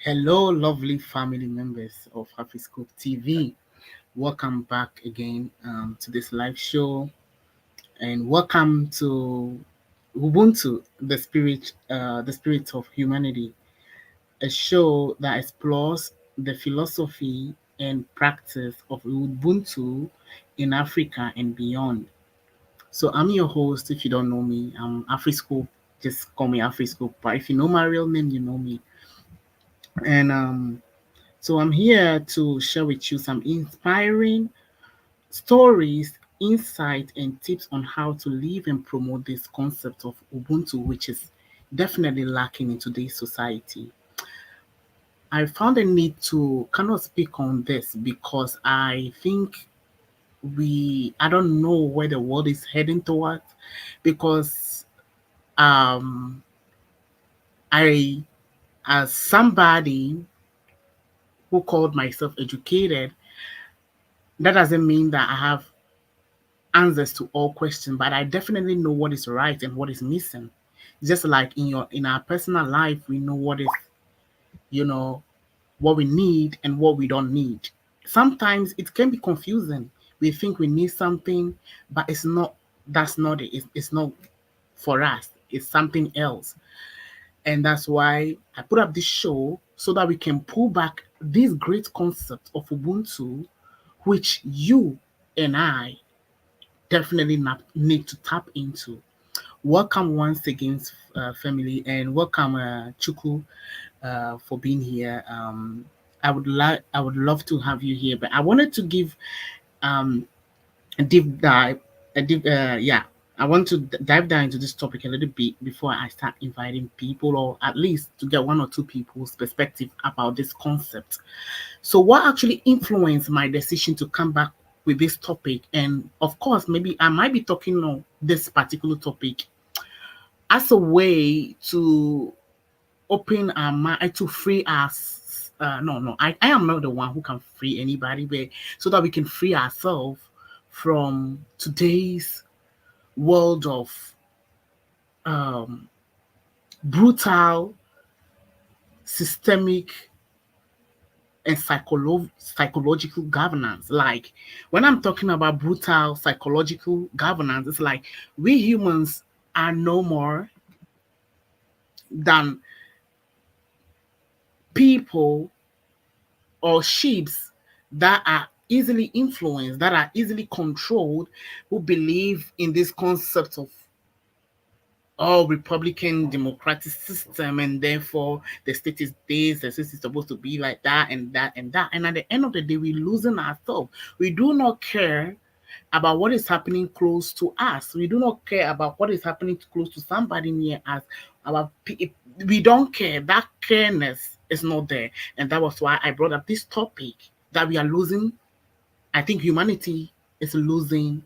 Hello, lovely family members of Happy Scoop TV. Welcome back again to this live show, and welcome to Ubuntu, the spirit of humanity, a show that explores the philosophy and practice of Ubuntu in Africa and beyond. So I'm your host. If you don't know me, I'm AfriScoop. Just call me AfriScoop. But if you know my real name, you know me. And so I'm here to share with you some inspiring stories, insight, and tips on how to live and promote this concept of Ubuntu, which is definitely lacking in today's society. I found a need to kind of speak on this because I think I don't know where the world is heading towards because um, I, as somebody who called myself educated, that doesn't mean that I have answers to all questions, but I definitely know what is right and what is missing. Just like in our personal life, we know what is, you know, what we need and what we don't need. Sometimes it can be confusing. We think we need something, but it's not. That's not it. It's not for us. It's something else. And that's why I put up this show so that we can pull back this great concept of Ubuntu, which you and I definitely need to tap into. Welcome once again, family, and welcome, Chuku, for being here. I would love to have you here, but I wanted to give um, a deep dive, yeah. I want to dive down into this topic a little bit before I start inviting people, or at least to get one or two people's perspective about this concept. So, what actually influenced my decision to come back with this topic? And of course, maybe I might be talking on this particular topic as a way to open our mind, to free us. No, I am not the one who can free anybody, but so that we can free ourselves from today's world of um, brutal, systemic, and psychological governance. Like when I'm talking about brutal psychological governance, it's like we humans are no more than people or sheeps that are easily influenced, that are easily controlled, who believe in this concept of all Republican democratic system, and therefore the state is this, the state is supposed to be like that and that and that. And at the end of the day, we're losing ourselves. We do not care about what is happening close to us. We do not care about what is happening close to somebody near us. We don't care. That careness is not there. And that was why I brought up this topic that we are losing. I think humanity is losing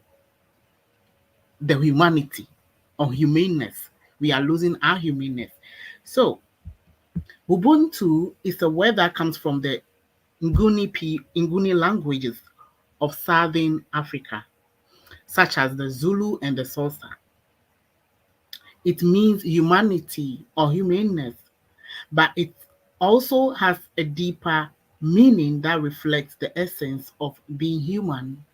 the humanity or humaneness. We are losing our humaneness. So, Ubuntu is a word that comes from the Nguni languages of Southern Africa, such as the Zulu and the Xhosa. It means humanity or humaneness, but it also has a deeper meaning that reflects the essence of being human.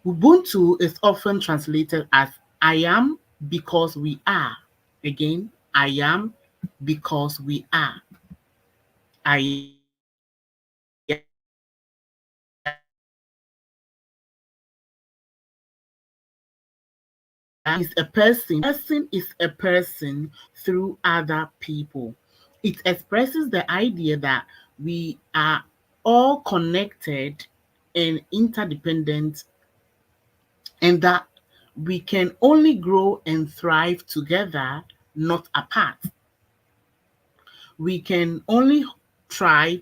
Ubuntu is often translated as I am because we are. Again, I am because we are. I am because we are. Is a person. Person is a person through other people. It expresses the idea that we are all connected and interdependent, and that we can only grow and thrive together, not apart. We can only thrive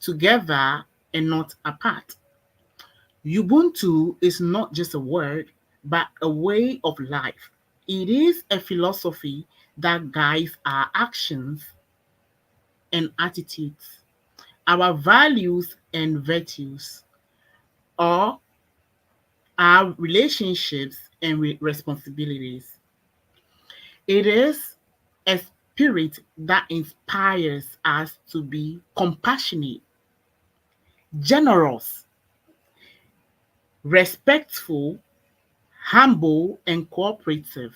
together and not apart. Ubuntu is not just a word, but a way of life. It is a philosophy that guides our actions and attitudes, our values and virtues, or our relationships and responsibilities. It is spirit that inspires us to be compassionate, generous, respectful, humble, and cooperative.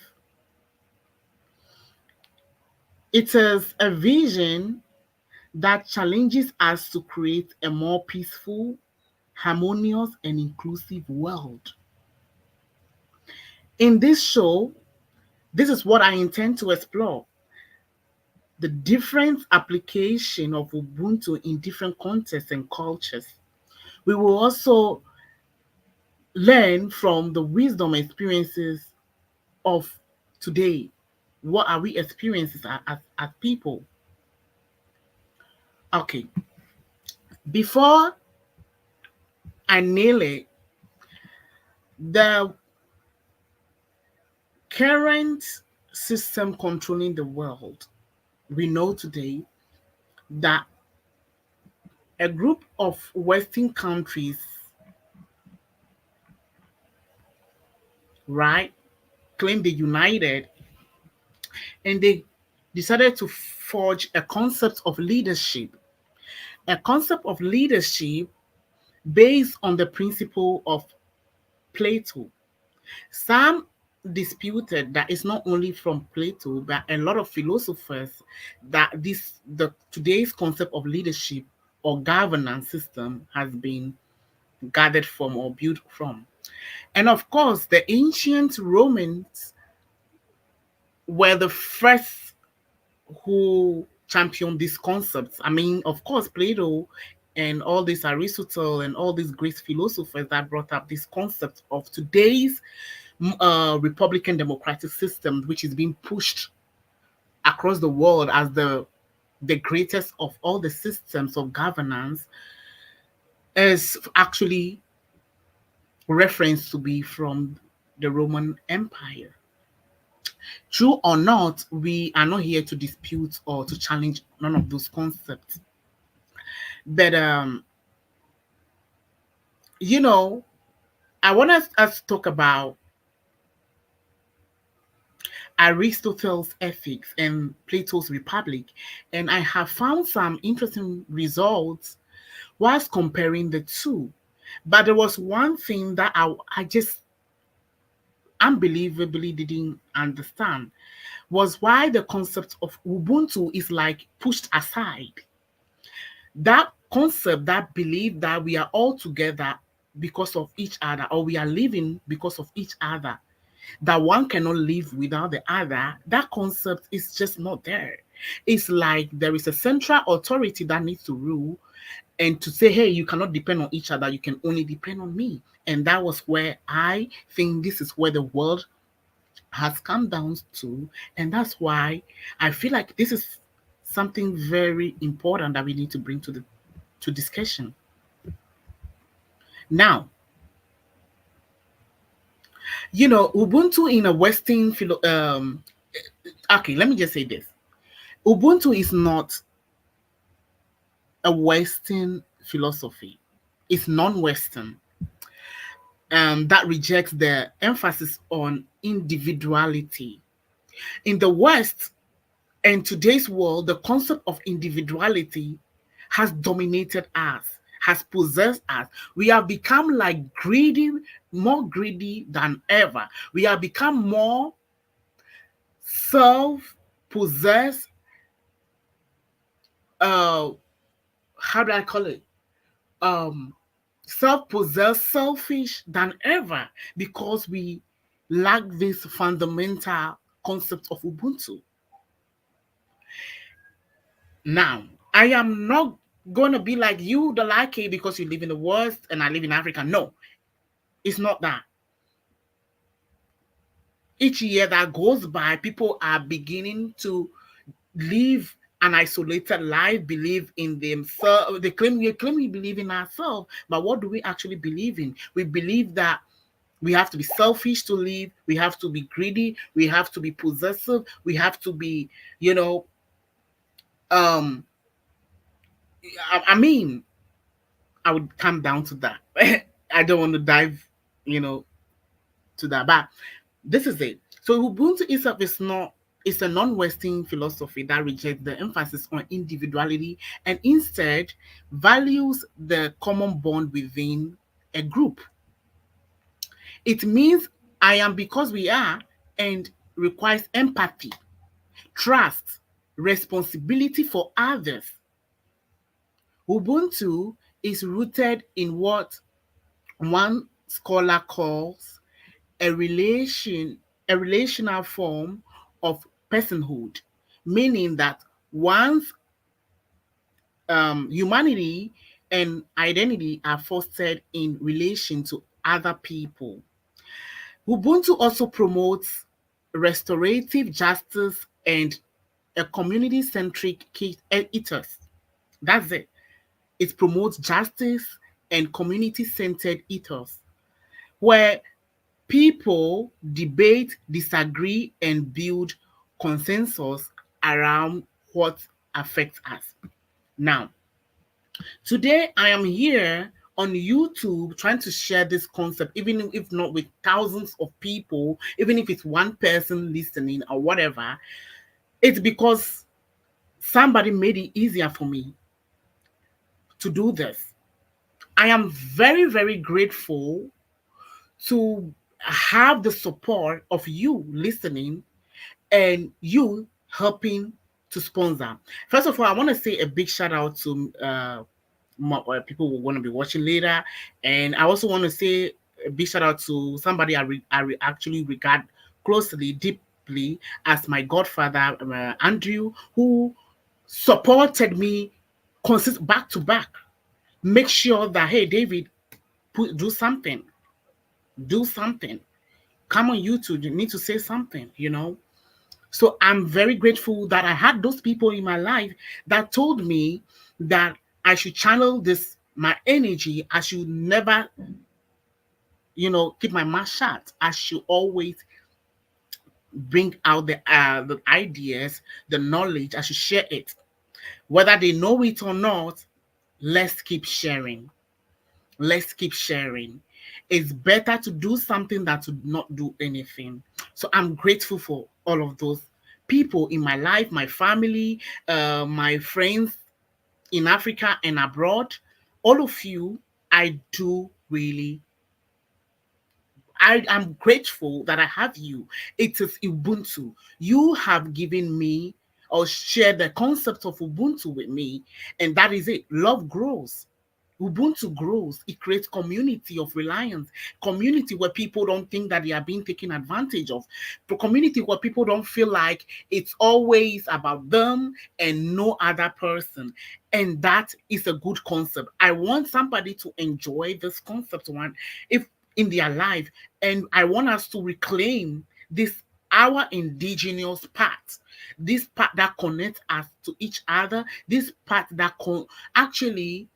It is a vision that challenges us to create a more peaceful, harmonious, and inclusive world. In this show, this is what I intend to explore: the different application of Ubuntu in different contexts and cultures. We will also learn from the wisdom experiences of today. What are we experiencing as people? Okay, before I nail it, the current system controlling the world, we know today that a group of Western countries, right, claim they united and they decided to forge a concept of leadership based on the principle of Plato. Some disputed that it's not only from Plato, but a lot of philosophers that the today's concept of leadership or governance system has been gathered from or built from. And of course, the ancient Romans were the first who championed these concepts. I mean, of course, Plato and all these Aristotle and all these great philosophers that brought up this concept of today's Republican democratic system, which is being pushed across the world as the greatest of all the systems of governance, is actually referenced to be from the Roman Empire. True or not, we are not here to dispute or to challenge none of those concepts. But you know, I want us to talk about Aristotle's ethics and Plato's Republic, and I have found some interesting results whilst comparing the two. But there was one thing that I just unbelievably didn't understand, was why the concept of Ubuntu is like pushed aside. That concept, that belief that we are all together because of each other, or we are living because of each other, that one cannot live without the other, that concept is just not there. It's like there is a central authority that needs to rule and to say, hey, you cannot depend on each other, you can only depend on me. And that was where I think this is where the world has come down to. And that's why I feel like this is something very important that we need to bring to the to discussion. Now, Ubuntu in a okay, let me just say this. Ubuntu is not a Western philosophy. It's non-Western. That rejects the emphasis on individuality. In the West and today's world, the concept of individuality has dominated us, has possessed us. We have become like greedy, more greedy than ever. We have become more self-possessed, uh, how do I call it? Um, Self-possessed, selfish than ever because we lack this fundamental concept of Ubuntu. Now, I am not gonna be like you, the like it because you live in the West and I live in Africa. No, it's not that. Each year that goes by, people are beginning to live an isolated life, believe in themselves. They claim we believe in ourselves, but what do we actually believe in? We believe that we have to be selfish to live, we have to be greedy, we have to be possessive, we have to be, you know, um, I mean, I would come down to that. I don't want to dive, you know, to that, but this is it. So Ubuntu itself is not. It's a non-Western philosophy that rejects the emphasis on individuality and instead values the common bond within a group. It means I am because we are and requires empathy, trust, responsibility for others. Ubuntu is rooted in what one scholar calls a relation a relational form of personhood, meaning that one's humanity and identity are fostered in relation to other people. Ubuntu also promotes restorative justice and a community centric ethos. That's it. It promotes justice and community centered ethos, where people debate, disagree, and build consensus around what affects us. Now, today I am here on YouTube trying to share this concept, even if not with thousands of people, even if it's one person listening or whatever. It's because somebody made it easier for me to do this. I am very, very grateful to have the support of you listening and you helping to sponsor. First of all, I want to say a big shout out to people who want to be watching later, and I also want to say a big shout out to somebody actually regard closely, deeply as my godfather, Andrew, who supported me back to back. Make sure that hey, David, do something, do something. Come on YouTube, you need to say something, you know. So I'm very grateful that I had those people in my life that told me that I should channel this my energy. I should never, keep my mouth shut. I should always bring out the ideas, the knowledge. I should share it, whether they know it or not. Let's keep sharing. Let's keep sharing. It's better to do something than to not do anything. So I'm grateful for all of those people in my life, my family, my friends in Africa and abroad. All of you, I do really. I am grateful that I have you. It is Ubuntu. You have given me or shared the concept of Ubuntu with me, and that is it. Love grows. Ubuntu grows. It creates community of reliance, community where people don't think that they are being taken advantage of, the community where people don't feel like it's always about them and no other person. And that is a good concept. I want somebody to enjoy this concept one if in their life, and I want us to reclaim this our indigenous part, this part that connects us to each other, this part that actually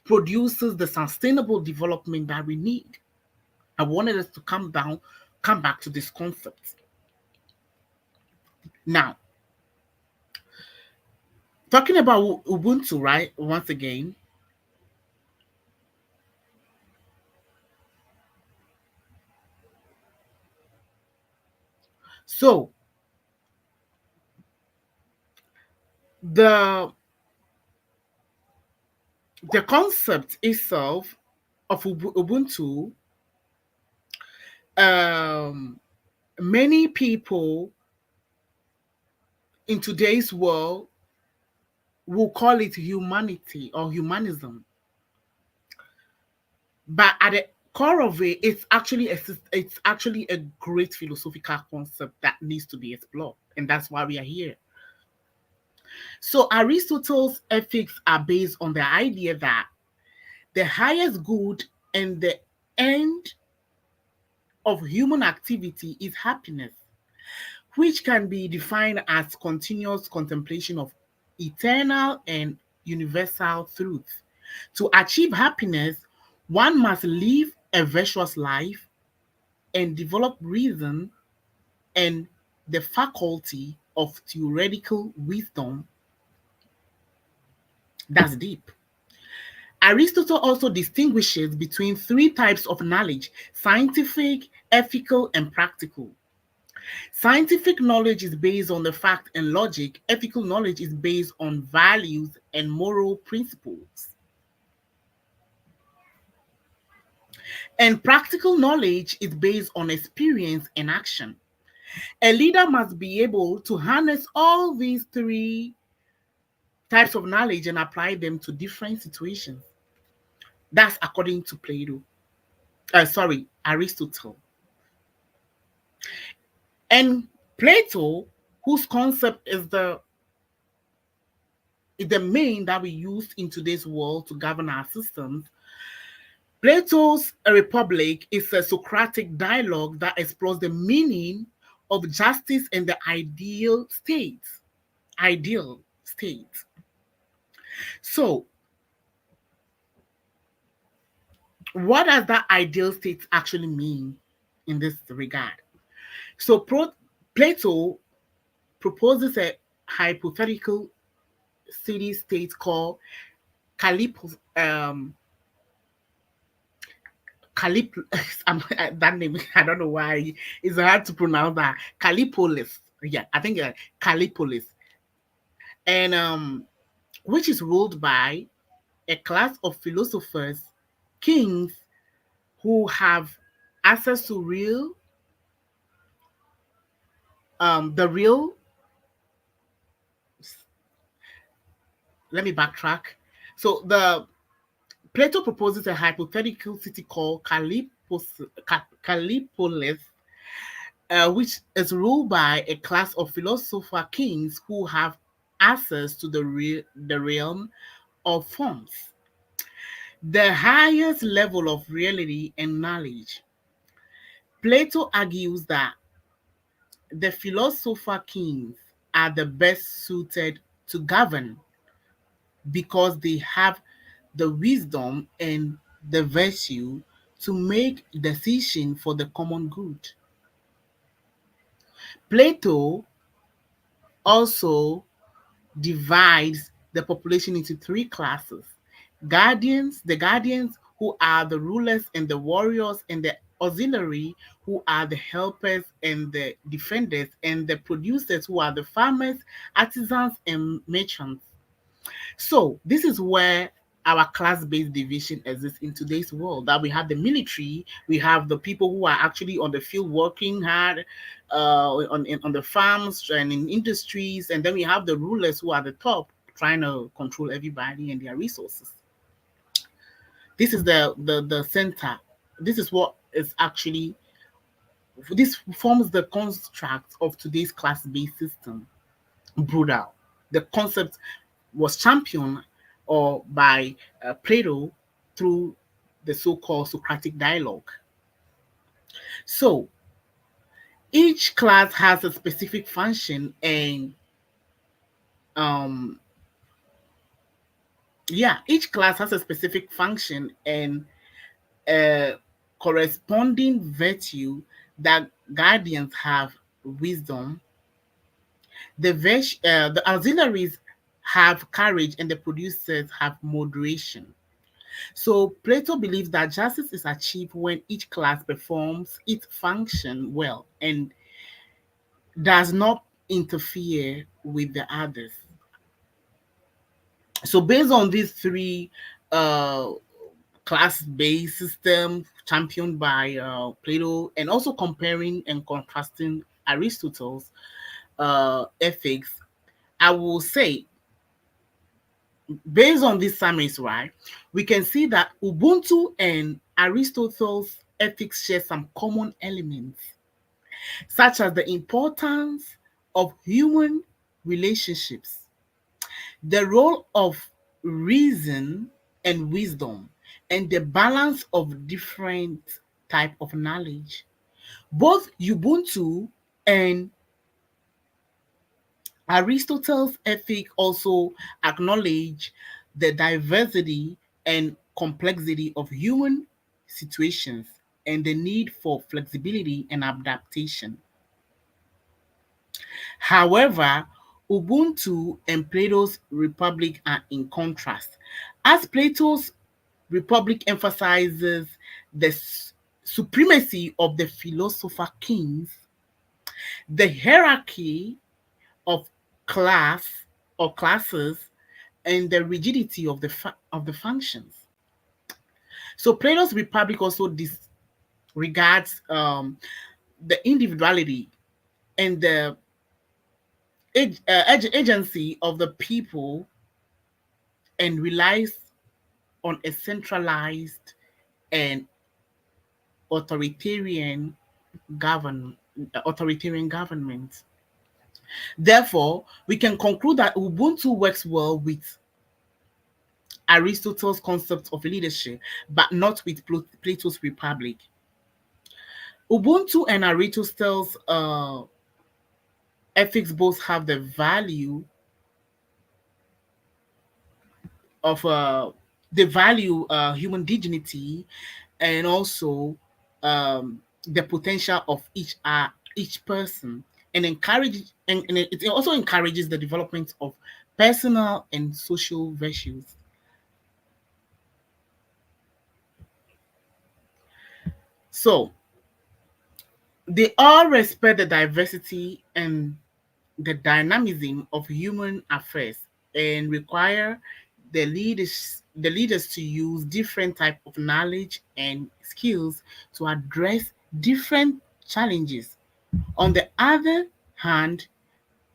produces the sustainable development that we need. I wanted us to come back to this concept. Now, talking about Ubuntu, right? Once again, so the the concept itself of Ubuntu, um, many people in today's world will call it humanity or humanism. But at the core of it, it's actually a great philosophical concept that needs to be explored, and that's why we are here. So Aristotle's ethics are based on the idea that the highest good and the end of human activity is happiness, which can be defined as continuous contemplation of eternal and universal truths. To achieve happiness, one must live a virtuous life and develop reason and the faculty of theoretical wisdom. That's deep. Aristotle also distinguishes between three types of knowledge: scientific, ethical, and practical. Scientific knowledge is based on the fact and logic. Ethical knowledge is based on values and moral principles. And practical knowledge is based on experience and action. A leader must be able to harness all these three types of knowledge and apply them to different situations. That's according to Plato. Aristotle. And Plato, whose concept is the main that we use in today's world to govern our systems. Plato's Republic is a Socratic dialogue that explores the meaning of justice and the ideal state. Ideal state. So, what does that ideal state actually mean in this regard? So, Plato proposes a hypothetical city state called Calipos, that name, I don't know why it's hard to pronounce that. Callipolis. Yeah, I think Callipolis. And which is ruled by a class of philosophers, kings who have access to the real, let me backtrack. So the Plato proposes a hypothetical city called Callipolis, which is ruled by a class of philosopher kings who have access to the realm of forms, the highest level of reality and knowledge. Plato argues that the philosopher kings are the best suited to govern because they have the wisdom and the virtue to make decisions for the common good. Plato also divides the population into three classes: the guardians who are the rulers and the warriors, and the auxiliary who are the helpers and the defenders, and the producers who are the farmers, artisans, and merchants. So this is where our class-based division exists in today's world. That we have the military, we have the people who are actually on the field working hard, on the farms and in industries, and then we have the rulers who are the top, trying to control everybody and their resources. This is the center. This is what is actually this forms the construct of today's class-based system. Brutal. The concept was championed or by Plato through the so-called Socratic dialogue. So each class has a specific function, and um, each class has a specific function and a corresponding virtue. That guardians have wisdom, the auxiliaries have courage, and the producers have moderation. So Plato believes that justice is achieved when each class performs its function well and does not interfere with the others. So based on these three uh, class-based system championed by Plato, and also comparing and contrasting Aristotle's ethics, I will say, based on these summaries, right, we can see that Ubuntu and Aristotle's ethics share some common elements, such as the importance of human relationships, the role of reason and wisdom, and the balance of different type of knowledge. Both Ubuntu and Aristotle's ethic also acknowledge the diversity and complexity of human situations and the need for flexibility and adaptation. However, Ubuntu and Plato's Republic are in contrast. As Plato's Republic emphasizes the supremacy of the philosopher kings, The hierarchy of class or classes and the rigidity of of the functions. So Plato's Republic also disregards the individuality and the agency of the people and relies on a centralized and authoritarian govern authoritarian government. Therefore, we can conclude that Ubuntu works well with Aristotle's concept of leadership, but not with Plato's Republic. Ubuntu and Aristotle's ethics both have the value of human dignity and also the potential of each person, and it also encourages the development of personal and social virtues. So they all respect the diversity and the dynamism of human affairs and require the leaders to use different type of knowledge and skills to address different challenges. On the other hand,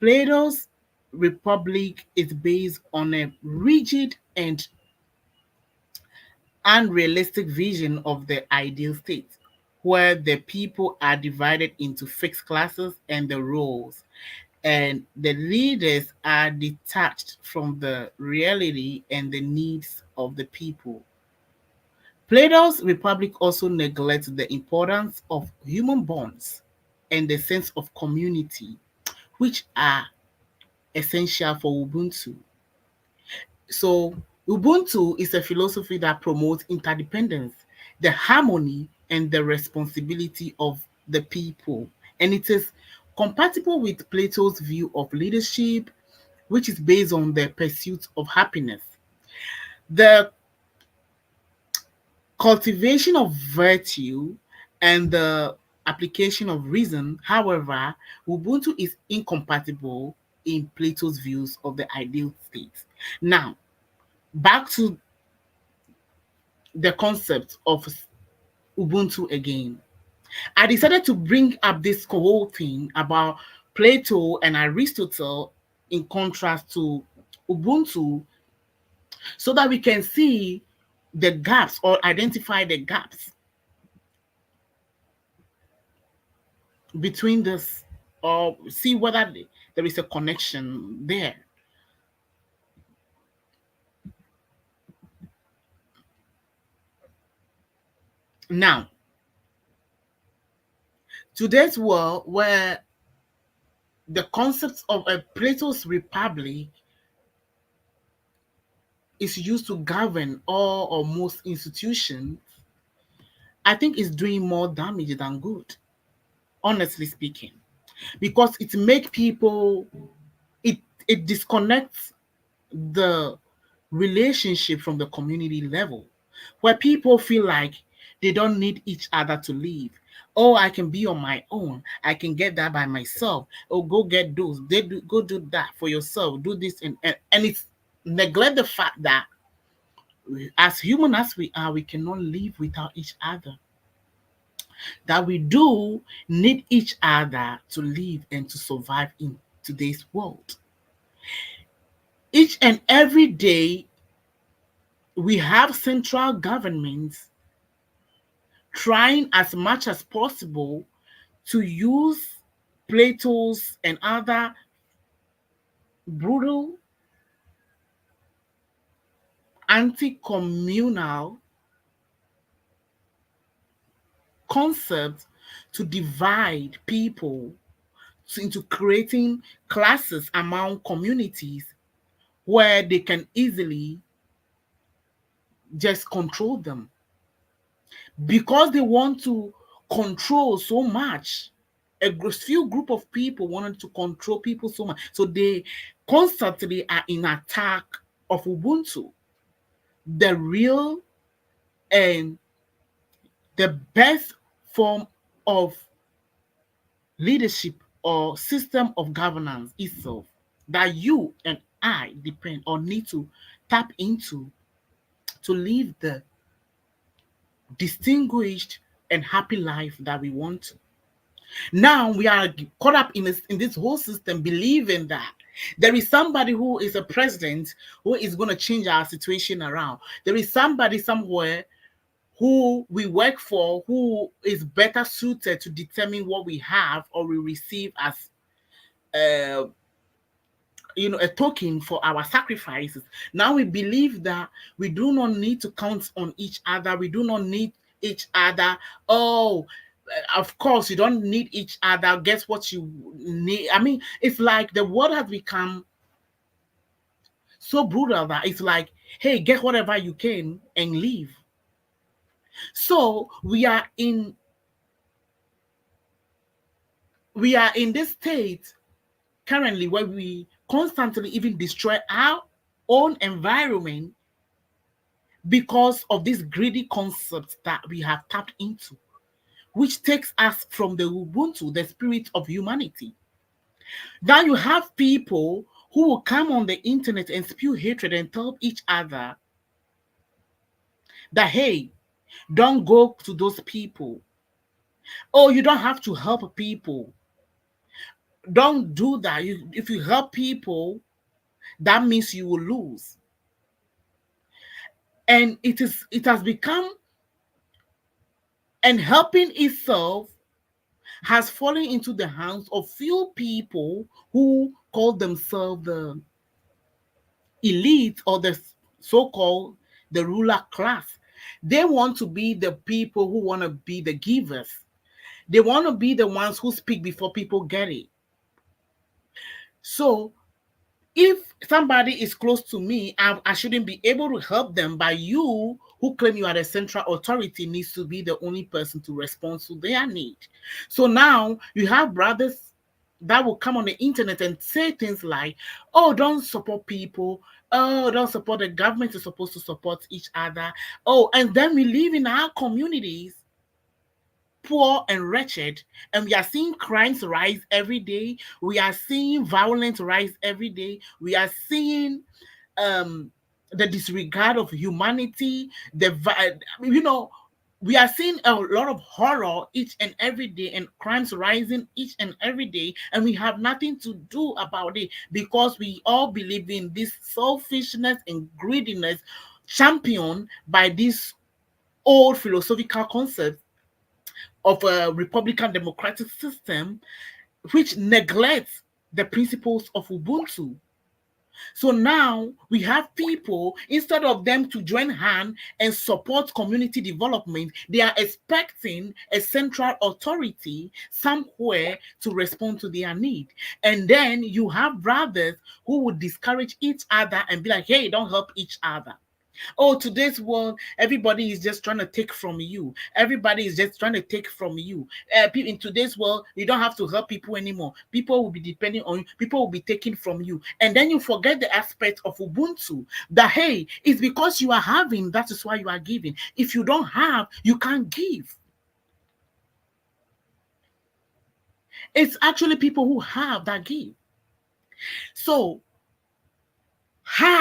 Plato's Republic is based on a rigid and unrealistic vision of the ideal state, where the people are divided into fixed classes and the roles, and the leaders are detached from the reality and the needs of the people. Plato's Republic also neglects the importance of human bonds and the sense of community, which are essential for Ubuntu. So, Ubuntu is a philosophy that promotes interdependence, the harmony, and the responsibility of the people. And it is compatible with Plato's view of leadership, which is based on the pursuit of happiness. The cultivation of virtue and the application of reason, however, Ubuntu is incompatible in Plato's views of the ideal state. Now, back to the concept of Ubuntu again. I decided to bring up this whole thing about Plato and Aristotle in contrast to Ubuntu so that we can see the gaps or identify the gaps between this or see whether there is a connection there. Now, today's world where the concept of a Plato's republic is used to govern all or most institutions, I think is doing more damage than good, honestly speaking, because it it disconnects the relationship from the community level, where people feel like they don't need each other to live. Oh, I can be on my own. I can get that by myself. Oh, go get those. Go do that for yourself. Do this and it's neglect the fact that as human as we are, we cannot live without each other. That we do need each other to live and to survive in today's world. Each and every day, we have central governments trying as much as possible to use Plato's and other brutal anti communal concepts to divide people into creating classes among communities where they can easily just control them because they want to control so much. Few group of people wanted to control people so much, so they constantly are in attack of Ubuntu, the real and the best form of leadership or system of governance itself that you and I depend or need to tap into to live the distinguished and happy life that we want. Now we are caught up in this whole system, believing that there is somebody who is a president who is going to change our situation around. There is somebody somewhere who we work for who is better suited to determine what we have or we receive as uh, a token for our sacrifices. Now we believe that we do not need to count on each other. We do not need each other. Oh, of course, you don't need each other. Guess what you need? I mean, it's like the world has become so brutal that it's like, hey, get whatever you can and leave. So we are in this state currently where we constantly even destroy our own environment because of this greedy concept that we have tapped into, which takes us from the Ubuntu, the spirit of humanity. Now you have people who will come on the internet and spew hatred and tell each other that, hey, don't go to those people. Oh, you don't have to help people. Don't do that. If you help people, that means you will lose. And it has become, and helping itself has fallen into the hands of few people who call themselves the elite or the so-called the ruler class. They want to be the people who want to be the givers. They want to be the ones who speak before people get it. So if somebody is close to me, I shouldn't be able to help them, but you who claim you are the central authority needs to be the only person to respond to their need. So now you have brothers that will come on the internet and say things like, oh, don't support people. Oh, don't support the government is supposed to support each other. Oh, and then we live in our communities poor and wretched, and we are seeing crimes rise every day. We are seeing violence rise every day. We are seeing um the disregard of humanity. We are seeing a lot of horror each and every day, and crimes rising each and every day, and we have nothing to do about it because we all believe in this selfishness and greediness championed by this old philosophical concept of a Republican democratic system, which neglects the principles of Ubuntu. So now we have people, instead of them to join hand and support community development, they are expecting a central authority somewhere to respond to their need. And then you have brothers who would discourage each other and be like, hey, don't help each other. Oh, today's world, everybody is just trying to take from you. Everybody is just trying to take from you. In today's world, you don't have to help people anymore. People will be depending on you. People will be taking from you. And then you forget the aspect of Ubuntu that, hey, it's because you are having, that is why you are giving. If you don't have, you can't give. It's actually people who have that give. So,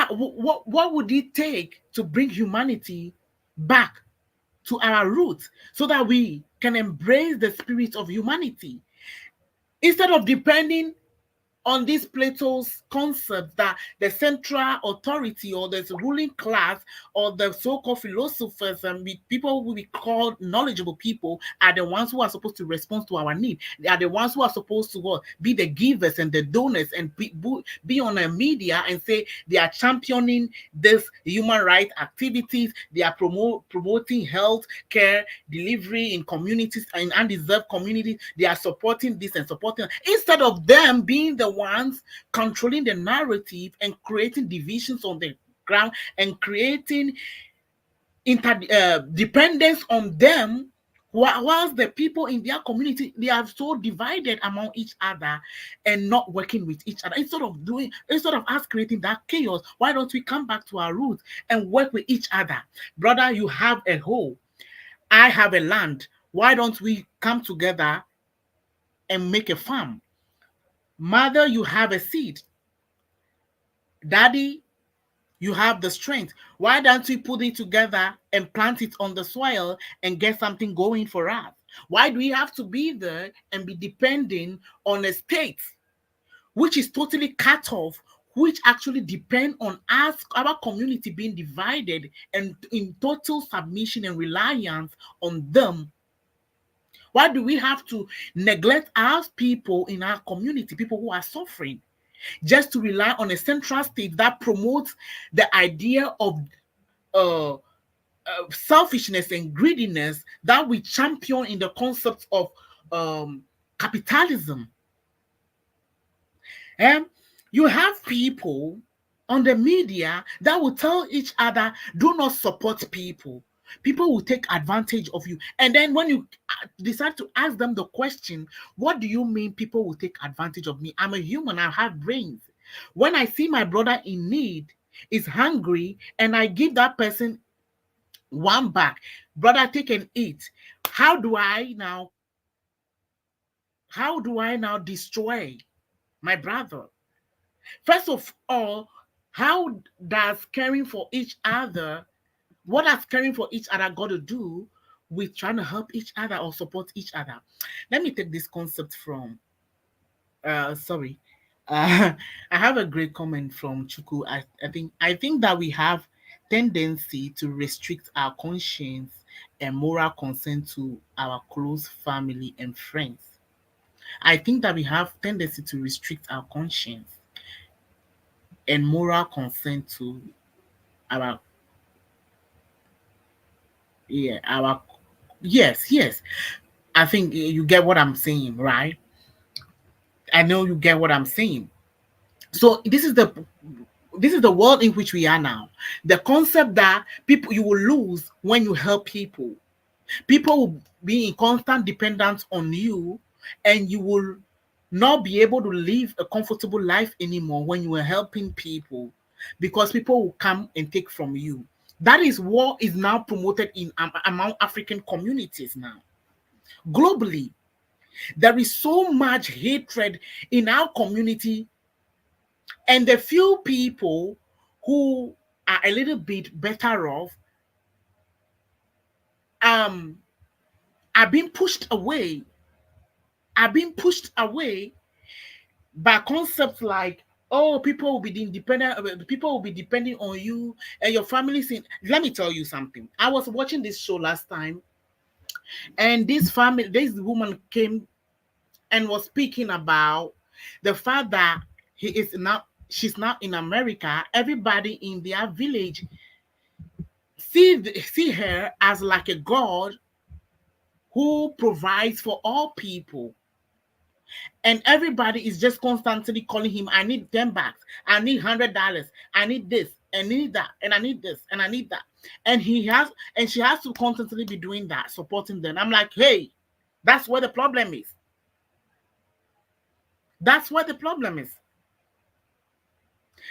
what would it take to bring humanity back to our roots so that we can embrace the spirit of humanity instead of depending on this Plato's concept that the central authority or the ruling class or the so-called philosophers and people who we call knowledgeable people are the ones who are supposed to respond to our need. They are the ones who are supposed to be the givers and the donors and be on the media and say they are championing this human rights activities. They are promoting health care delivery in communities in undeserved communities. They are supporting this and supporting instead of them being the ones controlling the narrative and creating divisions on the ground and creating dependence on them, whilst the people in their community they are so divided among each other and not working with each other. Instead of us creating that chaos, why don't we come back to our roots and work with each other? Brother, you have a hole, I have a land. Why don't we come together and make a farm? Mother, you have a seed. Daddy, you have the strength. Why don't we put it together and plant it on the soil and get something going for us? Why do we have to be there and be depending on a state which is totally cut off, which actually depend on us, our community being divided and in total submission and reliance on them? Why do we have to neglect our people in our community, people who are suffering, just to rely on a central state that promotes the idea of uh, selfishness and greediness that we champion in the concept of capitalism? And you have people on the media that will tell each other, do not support people. People will take advantage of you. And then when you decide to ask them the question, what do you mean people will take advantage of me? I'm a human, I have brains. When I see my brother in need, is hungry, and I give that person one back, brother, take and eat. How do I now, destroy my brother? First of all, how does caring for each other, what has caring for each other got to do with trying to help each other or support each other? Let me take this concept from, sorry. I have a great comment from Chuku. I think that we have tendency to restrict our conscience and moral consent to our close family and friends. I think that we have tendency to restrict our conscience and moral consent to our, yeah, our, yes, yes. I think you get what I'm saying, right? I know you get what I'm saying. So this is the world in which we are now. The concept that people, you will lose when you help people. People will be in constant dependence on you, and you will not be able to live a comfortable life anymore when you are helping people, because people will come and take from you. That is what is now promoted in among African communities now. Globally, there is so much hatred in our community, and the few people who are a little bit better off um are being pushed away, by concepts like, oh, people will be independent, people will be depending on you and your family saying. Let me tell you something. I was watching this show last time, and this woman came and was speaking about the fact that she's now in America. Everybody in their village see her as like a god who provides for all people, and everybody is just constantly calling him, I need 10 bucks, I need $100, I need this and need that, and I need this and I need that. And she has to constantly be doing that, supporting them. I'm like, hey, that's where the problem is. That's where the problem is.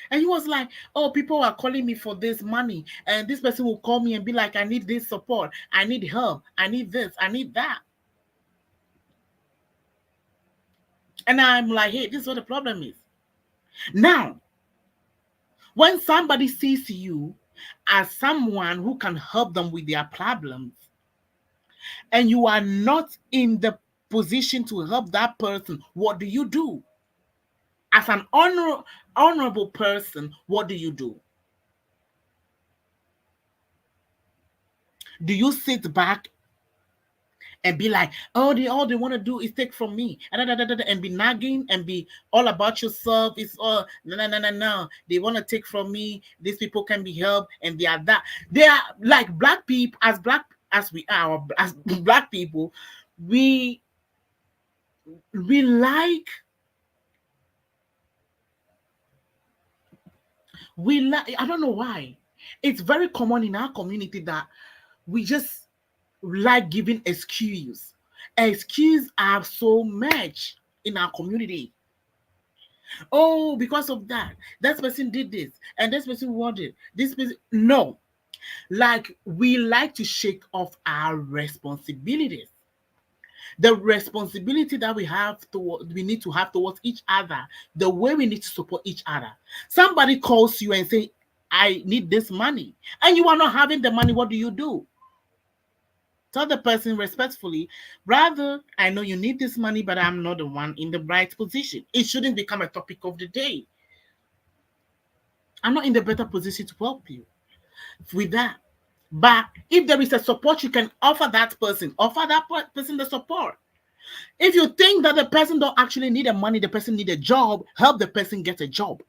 And he was like, oh, people are calling me for this money, and this person will call me and be like, I need this support, I need help, I need this, I need that. And I'm like, hey, this is what the problem is. Now, when somebody sees you as someone who can help them with their problems, and you are not in the position to help that person, what do you do? As an honorable person, what do you do? Do you sit back and be like, oh, all they want to do is take from me, and be nagging and be all about yourself? It's all no, no, no, no, no. They want to take from me. These people can be helped, and they are that. They are like black people, as we are, or as black people, we we like I don't know why. It's very common in our community that we just like giving excuse. Excuses are so much in our community. Oh, because of that, that person did this, and this person wanted this person. No, like we like to shake off our responsibilities. The responsibility that we need to have towards each other, the way we need to support each other. Somebody calls you and say, I need this money, and you are not having the money. What do you do? Tell the person respectfully, brother, I know you need this money, but I'm not the one in the right position. It shouldn't become a topic of the day. I'm not in the better position to help you with that. But if there is a support you can offer that person the support. If you think that the person don't actually need the money, the person need a job, help the person get a job.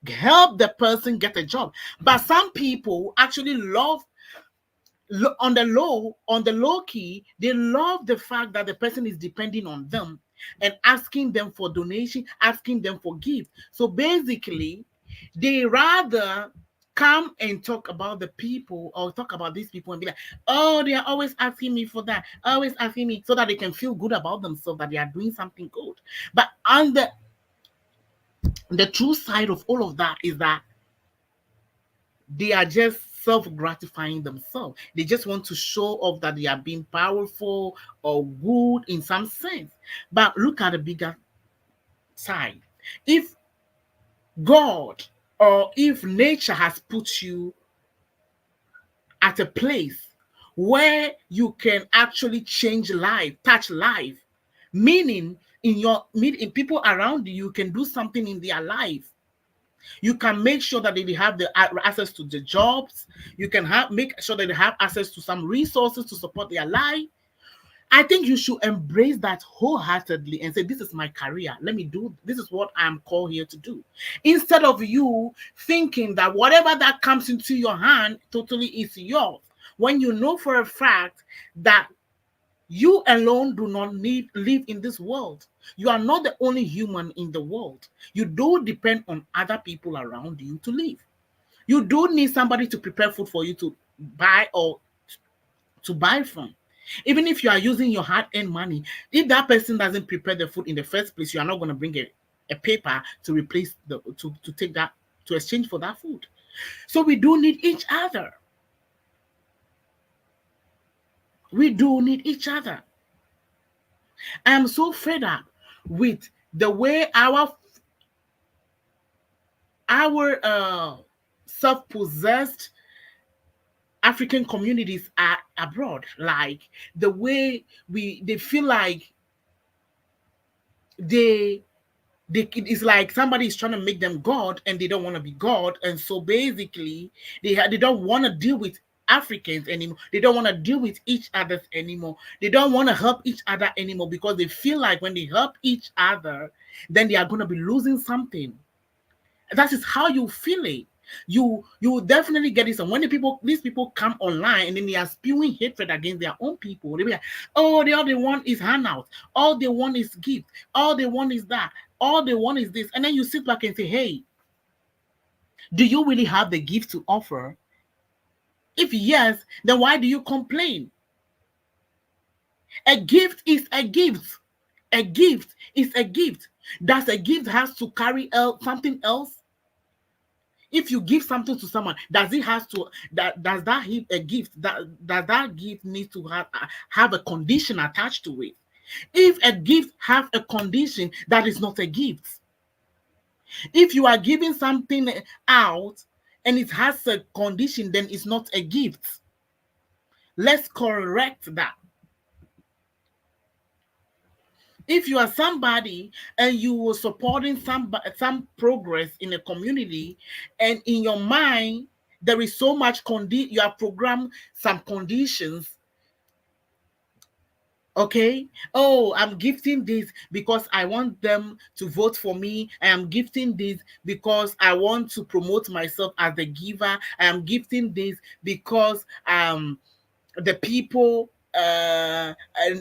Help the person get a job. But some people actually love on the low key, they love the fact that the person is depending on them and asking them for donation, asking them for gift. So basically, they rather come and talk about the people or talk about these people and be like, oh, they are always asking me for that, always asking me, so that they can feel good about themselves that they are doing something good. But on the true side of all of that is that they are just self-gratifying themselves. They just want to show off that they are being powerful or good in some sense. But look at the bigger side. If God or if nature has put you at a place where you can actually change life, touch life, meaning in people around you, you can do something in their life. You can make sure that they have the access to the jobs. You can make sure that they have access to some resources to support their life. I think you should embrace that wholeheartedly and say, this is my career. Let me do, this is what I'm called here to do. Instead of you thinking that whatever that comes into your hand totally is yours. When you know for a fact that you alone do not need live in this world. You are not the only human in the world. You do depend on other people around you to live. You do need somebody to prepare food for you to buy or to buy from. Even if you are using your hard-earned money, if that person doesn't prepare the food in the first place, you are not going to bring a paper to replace to take that to exchange for that food. So we do need each other. We do need each other. I am so fed up with the way our self-possessed African communities are abroad. Like the way they feel like they it's like somebody is trying to make them God and they don't want to be God, and so basically they don't want to deal with Africans anymore. They don't want to deal with each other anymore. They don't want to help each other anymore because they feel like when they help each other, then they are going to be losing something. That is how you feel it. You will definitely get this. And when these people come online and then they are spewing hatred against their own people, they be like, oh, all they want is handout, all they want is gift, all they want is that, all they want is this. And then you sit back and say, hey, do you really have the gift to offer? If yes, then why do you complain? A gift is a gift. A gift is a gift. Does a gift has to carry something else? If you give something to someone, does it has to does that a gift that gift need to have a condition attached to it? If a gift have a condition, that is not a gift. If you are giving something out and it has a condition, then it's not a gift. Let's correct that. If you are somebody and you were supporting some progress in a community, and in your mind there is so much you have programmed some conditions. Okay, oh, I'm gifting this because I want them to vote for me. I am gifting this because I want to promote myself as the giver. I am gifting this because the people and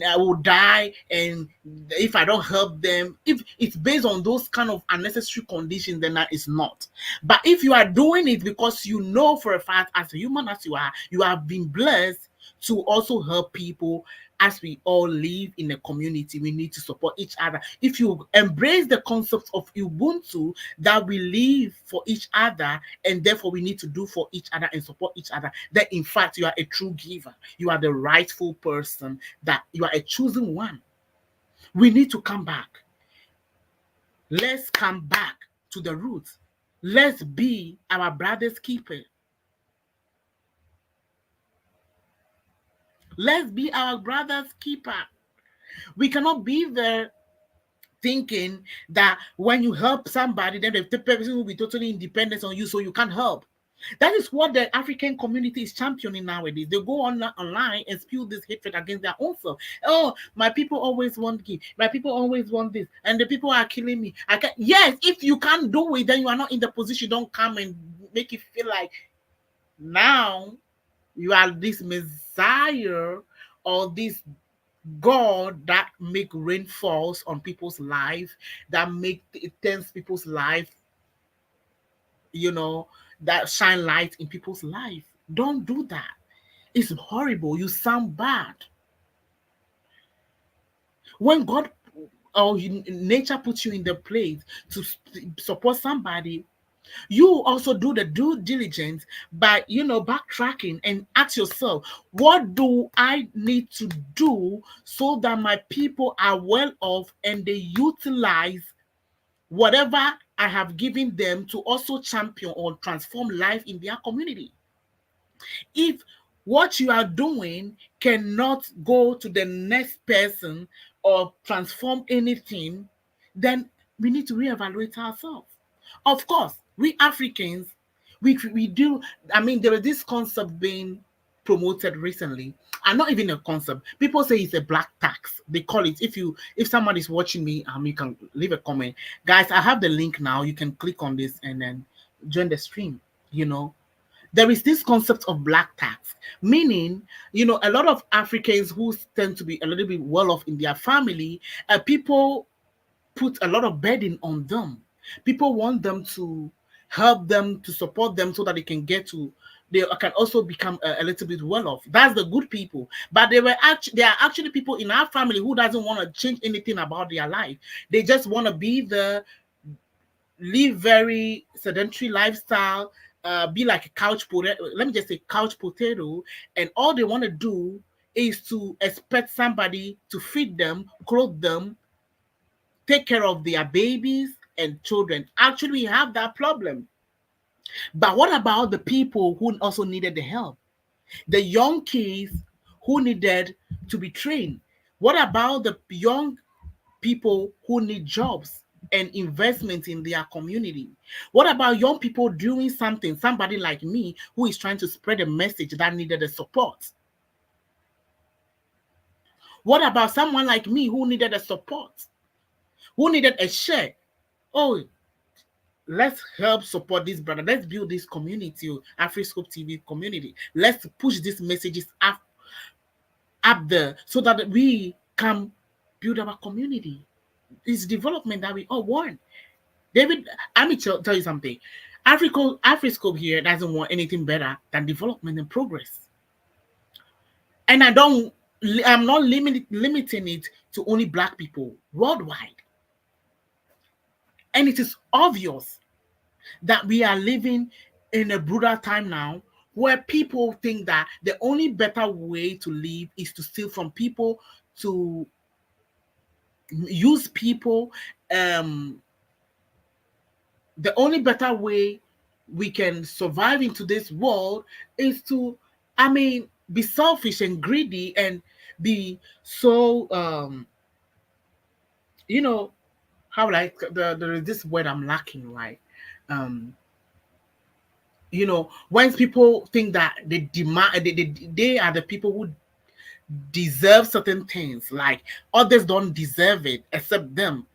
I will die, and if I don't help them, if it's based on those kind of unnecessary conditions, then that is not. But if you are doing it because you know for a fact, as a human as you are, you have been blessed to also help people, as we all live in a community, we need to support each other. If you embrace the concept of Ubuntu, that we live for each other and therefore we need to do for each other and support each other, then in fact you are a true giver. You are the rightful person, that you are a chosen one. We need to come back. Let's come back to the roots. Let's be our brother's keeper. Let's be our brother's keeper. We cannot be there thinking that when you help somebody, then the person will be totally independent on you, so you can't help. That is what the African community is championing nowadays. They go online and spew this hatred against their own self. Oh, my people always want give. My people always want this, and the people are killing me. I can Yes, if you can't do it, then you are not in the position. Don't come and make it feel like now you are this messiah or this God that make rain falls on people's life, that make it turns people's life, you know, that shine light in people's life. Don't do that. It's horrible. You sound bad. When God or nature puts you in the place to support somebody, you also do the due diligence by, backtracking and ask yourself, what do I need to do so that my people are well off and they utilize whatever I have given them to also champion or transform life in their community? If what you are doing cannot go to the next person or transform anything, then we need to reevaluate ourselves. Of course, we Africans, we do. I mean, there is this concept being promoted recently, and not even a concept. People say it's a black tax. They call it. If someone is watching me, you can leave a comment, guys. I have the link now. You can click on this and then join the stream. You know, there is this concept of black tax, meaning, a lot of Africans who tend to be a little bit well off in their family, people put a lot of burden on them. People want them to help them, to support them so that they can also become a little bit well off. That's the good people. But there are actually people in our family who doesn't want to change anything about their life. They just want to live very sedentary lifestyle, be like a couch potato. Let me just say couch potato, and all they want to do is to expect somebody to feed them, clothe them, take care of their babies and children. Actually, we have that problem. But what about the people who also needed the help? The young kids who needed to be trained? What about the young people who need jobs and investment in their community? What about young people doing something, somebody like me who is trying to spread a message that needed the support? What about someone like me who needed a support, who needed a share? Oh, let's help support this brother. Let's build this community, AfriScope TV community. Let's push these messages up there so that we can build our community. It's development that we all want. David, let me tell you something. AfriScope here doesn't want anything better than development and progress. And I'm not limiting it to only black people worldwide. And it is obvious that we are living in a brutal time now where people think that the only better way to live is to steal from people, to use people. The only better way we can survive into this world is to, be selfish and greedy and be so, you know, how like there is this word I'm lacking, right? Um, when people think that they demand, they are the people who deserve certain things, like others don't deserve it except them,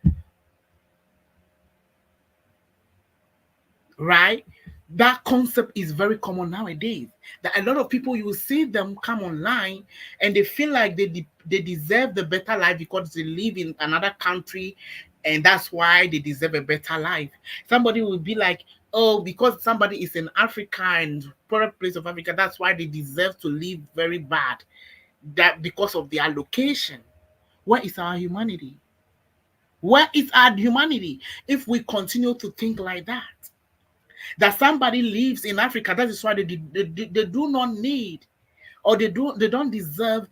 right? That concept is very common nowadays. That a lot of people, you will see them come online and they feel like they deserve the better life because they live in another country, and that's why they deserve a better life. Somebody will be like, oh, because somebody is in Africa and poor place of Africa, that's why they deserve to live very bad. that because of their location. Where is our humanity? Where is our humanity if we continue to think like that? That somebody lives in Africa, that is why they do not need, or they don't deserve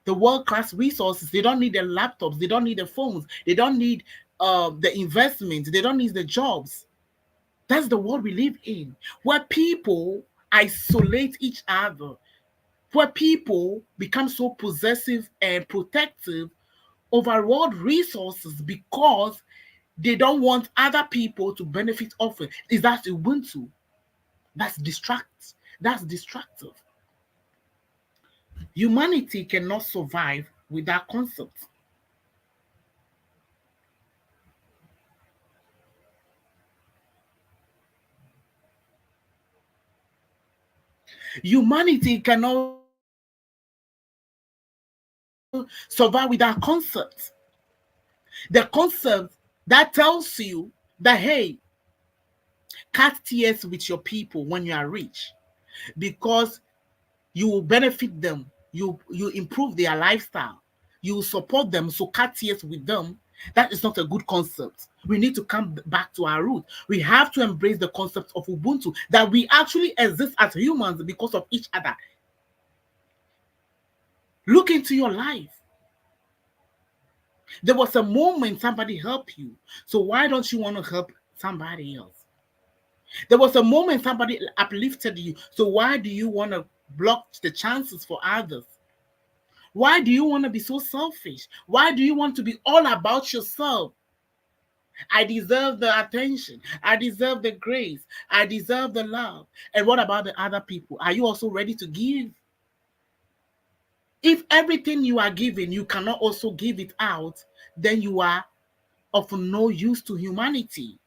the world-class resources. They don't need the laptops, they don't need the phones, they don't need the investments, they don't need the jobs. That's the world we live in, where people isolate each other, where people become so possessive and protective over world resources because they don't want other people to benefit off it. Is that Ubuntu? That's destructive. Humanity cannot survive without concepts. Humanity cannot survive without concepts. The concept that tells you that, hey, cut tears with your people when you are rich, because you will benefit them, you improve their lifestyle, you support them, so cut tears with them. That is not a good concept. We need to come back to our root. We have to embrace the concept of Ubuntu, that we actually exist as humans because of each other. Look into your life. There was a moment somebody helped you, so why don't you want to help somebody else? There was a moment somebody uplifted you, so why do you want to block the chances for others? Why do you want to be so selfish? Why do you want to be all about yourself? I deserve the attention. I deserve the grace. I deserve the love. And what about the other people? Are you also ready to give? If everything you are giving, you cannot also give it out, then you are of no use to humanity.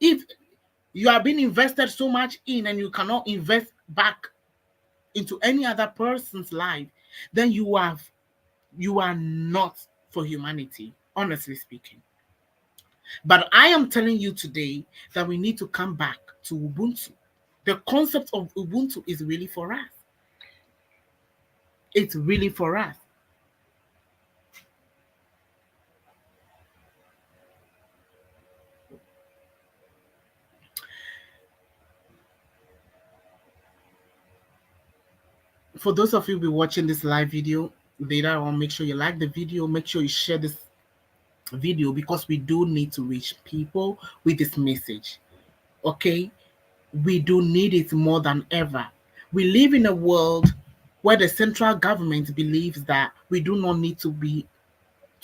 If you are being invested so much in and you cannot invest back into any other person's life, then you are not for humanity, honestly speaking. But I am telling you today that we need to come back to Ubuntu. The concept of Ubuntu is really for us. It's really for us. For those of you who be watching this live video later on, make sure you like the video, make sure you share this video, because we do need to reach people with this message. Okay? We do need it more than ever. We live in a world where the central government believes that we do not need to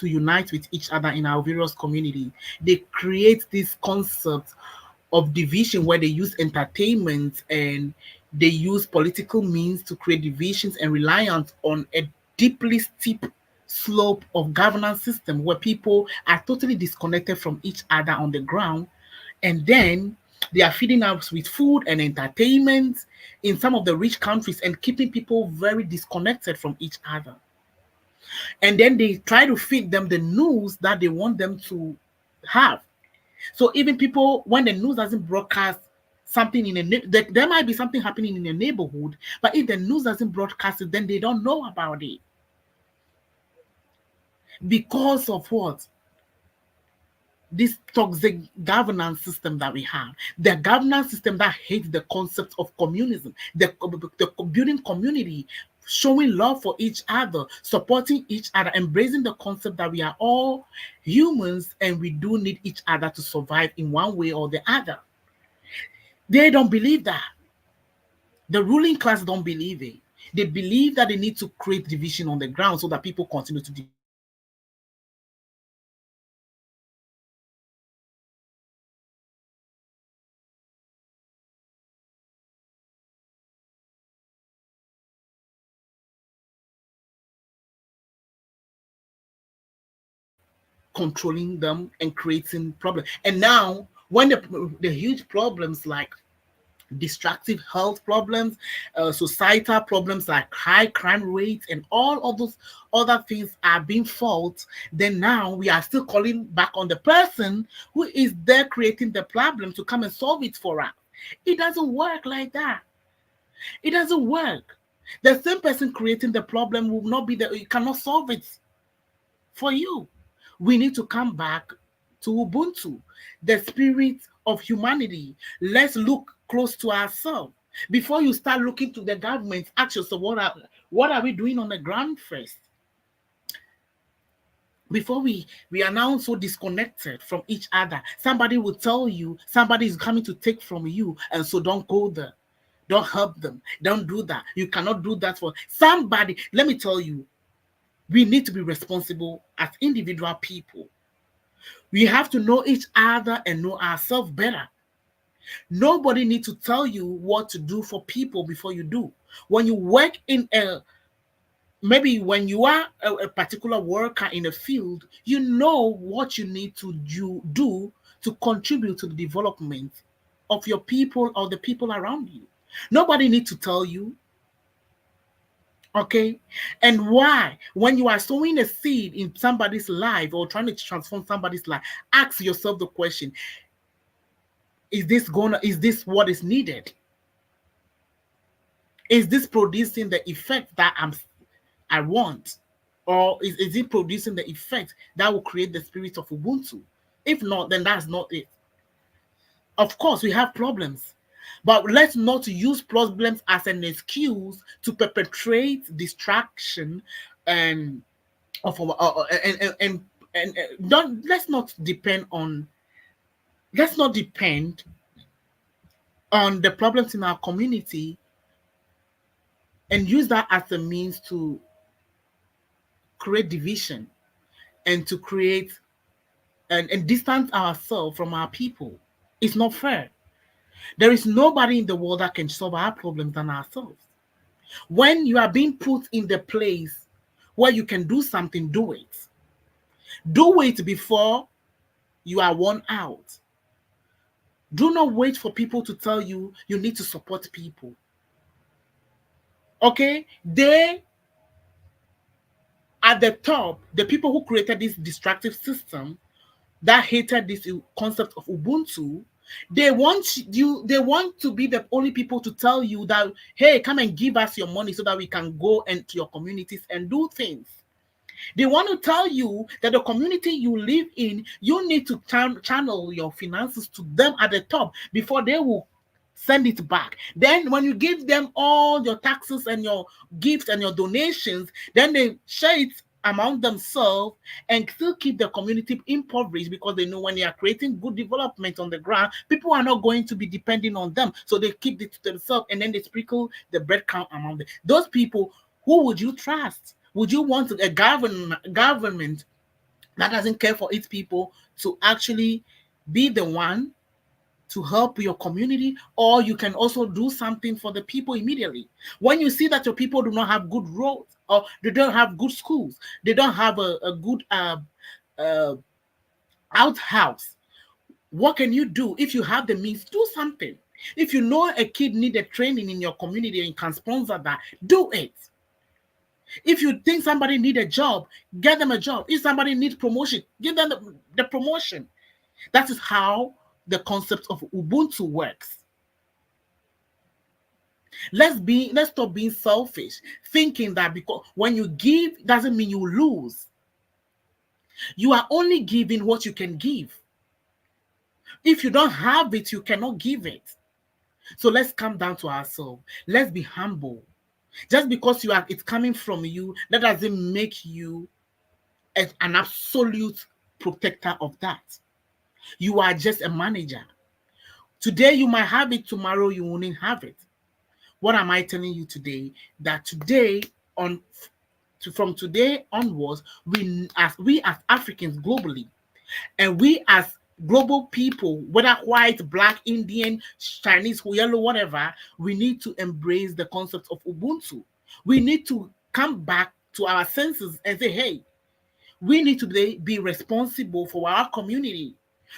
unite with each other in our various communities. They create this concept of division where they use entertainment and they use political means to create divisions and reliance on a deeply steep slope of governance system where people are totally disconnected from each other on the ground, and then they are feeding us with food and entertainment in some of the rich countries and keeping people very disconnected from each other. And then they try to feed them the news that they want them to have. So even people, when the news doesn't broadcast something there might be something happening in a neighborhood, but if the news doesn't broadcast it, then they don't know about it. Because of what? This toxic governance system that we have, the governance system that hates the concept of communism, the building community, showing love for each other, supporting each other, embracing the concept that we are all humans and we do need each other to survive in one way or the other. They don't believe that. The ruling class don't believe it. They believe that they need to create division on the ground so that people continue to divide themselves. But the truth is that the concept of Ubuntu is controlling them and creating problems. And now, when the huge problems like destructive health problems, societal problems like high crime rates, and all of those other things are being fought, then now we are still calling back on the person who is there creating the problem to come and solve it for us. It doesn't work like that. It doesn't work. The same person creating the problem will not be there. You cannot solve it for you. We need to come back to Ubuntu, the spirit of humanity. Let's look close to ourselves. Before you start looking to the government, ask yourself, what are we doing on the ground first? Before we are now so disconnected from each other. Somebody will tell you somebody is coming to take from you, and so don't go there. Don't help them. Don't do that. You cannot do that for somebody. Let me tell you, we need to be responsible as individual people. We have to know each other and know ourselves better. Nobody needs to tell you what to do for people before you do. When you work in a maybe when you are a particular worker in a field, you know what you need to do to contribute to the development of your people or the people around you. Nobody needs to tell you, okay? And why? When you are sowing a seed in somebody's life or trying to transform somebody's life, ask yourself the question, is this what is needed? Is this producing the effect that I want? Or is it producing the effect that will create the spirit of Ubuntu? If not, then that's not it. Of course, we have problems, but let's not use problems as an excuse to perpetrate distraction and of our don't let's not depend on the problems in our community and use that as a means to create division and to create and distance ourselves from our people. It's not fair. There is nobody in the world that can solve our problems than ourselves. When you are being put in the place where you can do something, do it. Do it before you are worn out. Do not wait for people to tell you you need to support people. Okay? They at the top, the people who created this destructive system that hated this concept of Ubuntu, they want to be the only people to tell you that, hey, come and give us your money so that we can go into your communities and do things. They want to tell you that the community you live in, you need to channel your finances to them at the top before they will send it back. Then when you give them all your taxes and your gifts and your donations, then they share it among themselves and still keep the community impoverished because they know when they are creating good development on the ground, people are not going to be depending on them. So they keep it to themselves and then they sprinkle the breadcrumb among them. Those people, who would you trust? Would you want a government that doesn't care for its people to actually be the one to help your community, or you can also do something for the people immediately? When you see that your people do not have good roads, or they don't have good schools, they don't have a good uh, outhouse, what can you do? If you have the means, do something. If you know a kid needed training in your community and you can sponsor that, do it. If you think somebody need a job, get them a job. If somebody needs promotion, give them the promotion. That is how the concept of Ubuntu works. Let's stop being selfish, thinking that because when you give doesn't mean you lose. You are only giving what you can give. If you don't have it, you cannot give it. So let's come down to ourselves. Let's be humble. Just because it's coming from you, that doesn't make you an absolute protector of that. You are just a manager. Today you might have it, tomorrow you won't have it. What am I telling you today? That today on from today onwards, we as Africans globally, and we as global people, whether white, black, Indian, Chinese, yellow, whatever, we need to embrace the concept of Ubuntu. We need to come back to our senses and say, hey, we need to be responsible for our community.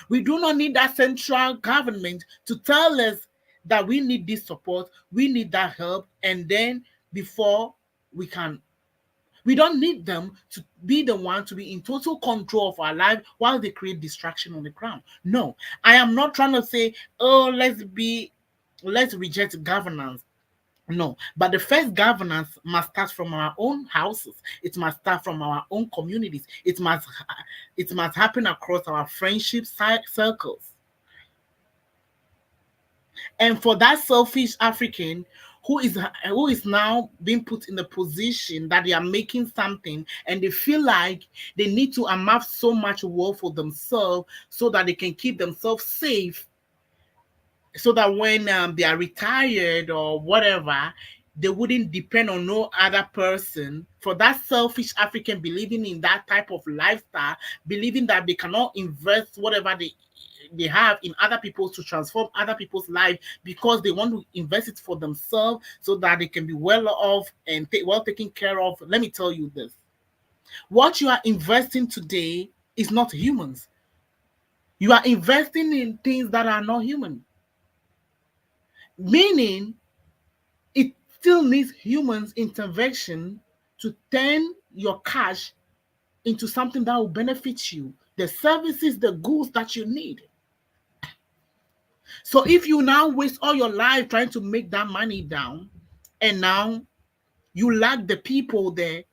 We do not need that central government to tell us that we need this support, we need that help, and then before we don't need them to be the one to be in total control of our life while they create distraction on the ground. No, I am not trying to say, oh, let's reject governance. No, but the first governance must start from our own houses. It must start from our own communities. It must happen across our friendship circles. And for that selfish African who is now being put in the position that they are making something, and they feel like they need to amass so much wealth for themselves so that they can keep themselves safe, so that when they are retired or whatever, they wouldn't depend on no other person. For that selfish African believing in that type of lifestyle, believing that they cannot invest whatever they have in other people to transform other people's life, because they want to invest it for themselves so that they can be well off and well taken care of. Let me tell you this: what you are investing today is not humans. You are investing in things that are not human, meaning it still needs humans intervention to turn your cash into something that will benefit you, the services, the goods that you need. So if you now waste all your life trying to make that money down, and now you lack the people there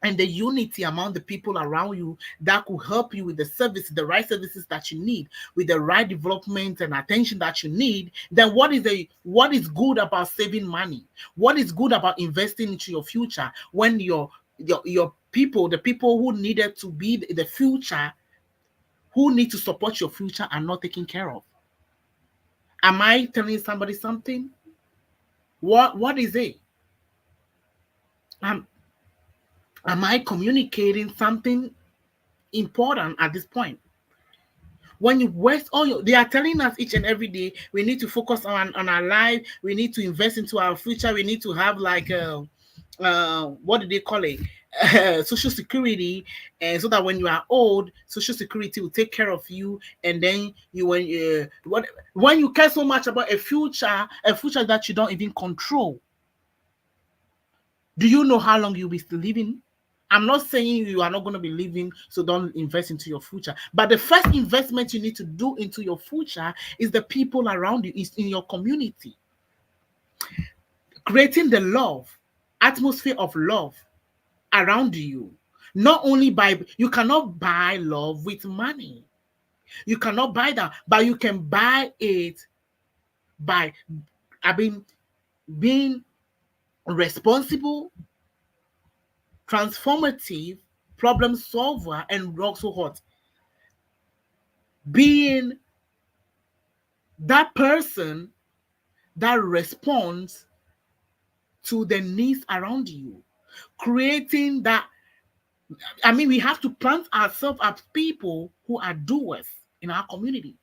and the unity among the people around you that could help you with the right services that you need, with the right development and attention that you need, then what is good about saving money? What is good about investing into your future when your people, the people who needed to be the future, who need to support your future, are not taken care of? Am I telling somebody something? What is it? Am, am I communicating something important at this point? When you waste all your, they are telling us each and every day we need to focus on our life, we need to invest into our future, we need to have like what do they call it, social security, and so that when you are old, social security will take care of you. And then when you care so much about a future that you don't even control, do you know how long you'll be still living? I'm not saying you are not going to be living, so don't invest into your future. But the first investment you need to do into your future is the people around you, is in your community. Creating the love, atmosphere of love around you. Not only you cannot buy love with money. You cannot buy that, but you can buy it by, I mean, being responsible, transformative, problem solver, and also what? Being that person that responds to the needs around you. Creating that, I mean, we have to plant ourselves as people who are doers in our community.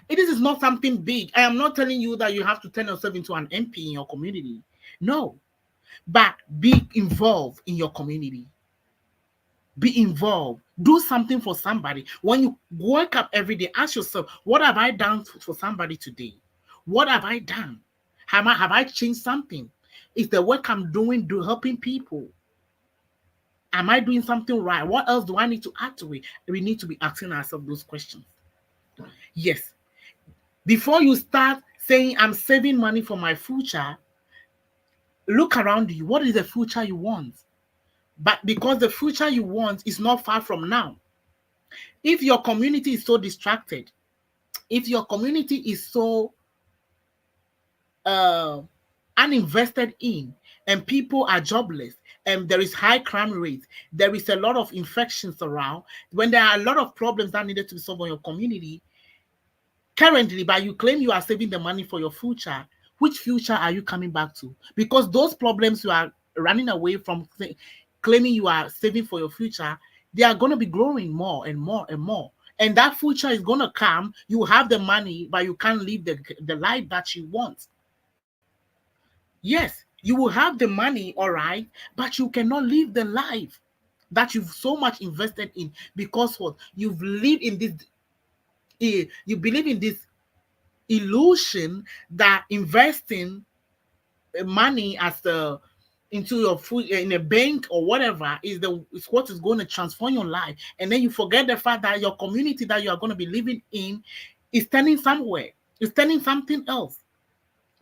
This is not something big. I am not telling you that you have to turn yourself into an MP in your community. No, but be involved in your community. Be involved. Do something for somebody. When you wake up every day, ask yourself, what have I done for somebody today? What have I done? Have I changed something? Is the work I'm doing helping people? Am I doing something right? What else do I need to add to it? We need to be asking ourselves those questions. Yes. Before you start saying, I'm saving money for my future, look around you. What is the future you want? But because the future you want is not far from now. If your community is so distracted, if your community is so uh, uninvested in, and people are jobless, and there is high crime rate, there is a lot of infections around, when there are a lot of problems that needed to be solved in your community currently, but you claim you are saving the money for your future, which future are you coming back to? Because those problems you are running away from, claiming you are saving for your future, they are going to be growing more and more and more. And that future is going to come. You have the money, but you can't live the life that you want. Yes, you will have the money, all right, but you cannot live the life that you've so much invested in, because what? You've lived in this, you believe in this illusion that investing money as the into your food in a bank or whatever is what is going to transform your life. And then you forget the fact that your community that you are going to be living in is turning somewhere, is turning something else.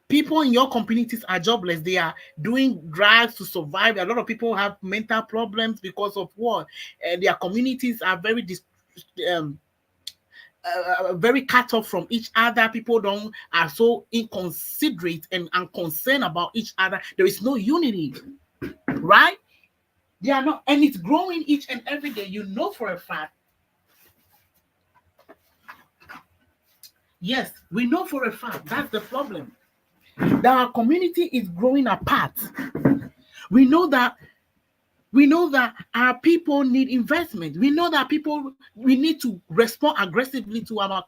People in your communities are jobless. They are doing drugs to survive. A lot of people have mental problems because of what? Their communities are um, very cut off from each other. People don't are so inconsiderate and unconcerned about each other. There is no unity, right? They are not, and it's growing each and every day. You know for a fact. Yes, we know for a fact that's the problem. That our community is growing apart. We know that we know that our people need investment. We know that people we need to respond aggressively to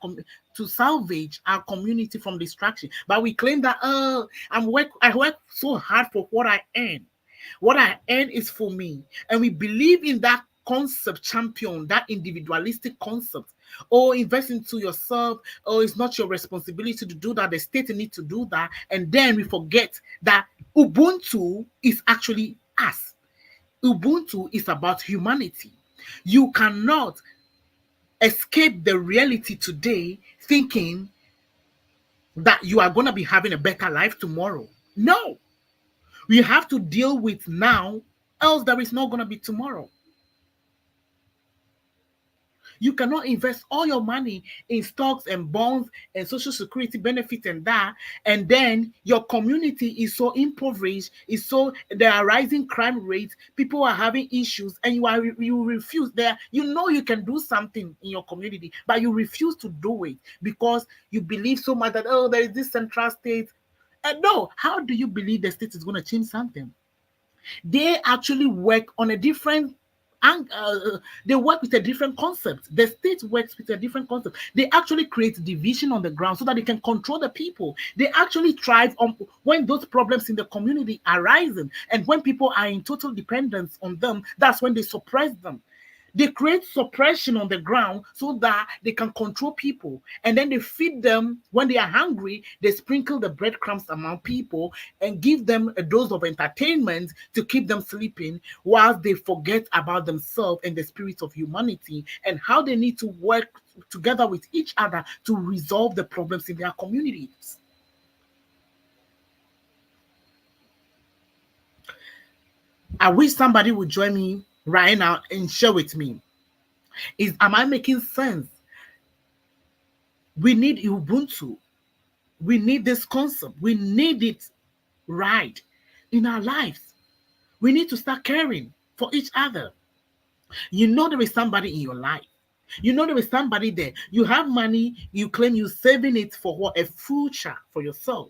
to salvage our community from distraction. But we claim that I work so hard for what I earn. What I earn is for me. And we believe in that concept champion, that individualistic concept. Oh, invest into yourself. Oh, it's not your responsibility to do that. The state needs to do that. And then we forget that Ubuntu is actually us. Ubuntu is about humanity. You cannot escape the reality today thinking that you are going to be having a better life tomorrow. No, we have to deal with now, else there is not going to be tomorrow. You cannot invest all your money in stocks and bonds and social security benefits and that, and then your community is so impoverished, is so there are rising crime rates, people are having issues, and you refuse. There, you know you can do something in your community, but you refuse to do it because you believe so much that there is this central state. And no, how do you believe the state is going to change something? They actually work on a different they work with a different concept. The state works with a different concept. They actually create division on the ground so that they can control the people. They actually thrive on when those problems in the community are rising, and when people are in total dependence on them, that's when they suppress them. They create suppression on the ground so that they can control people. And then they feed them when they are hungry. They sprinkle the breadcrumbs among people and give them a dose of entertainment to keep them sleeping whilst they forget about themselves and the spirit of humanity and how they need to work together with each other to resolve the problems in their communities. I wish somebody would join me right now and share with me. Am I making sense? We need Ubuntu. We need this concept. We need it right in our lives. We need to start caring for each other. You know there is somebody in your life. You know there is somebody there. You have money. You claim you're saving it for what? A future for yourself.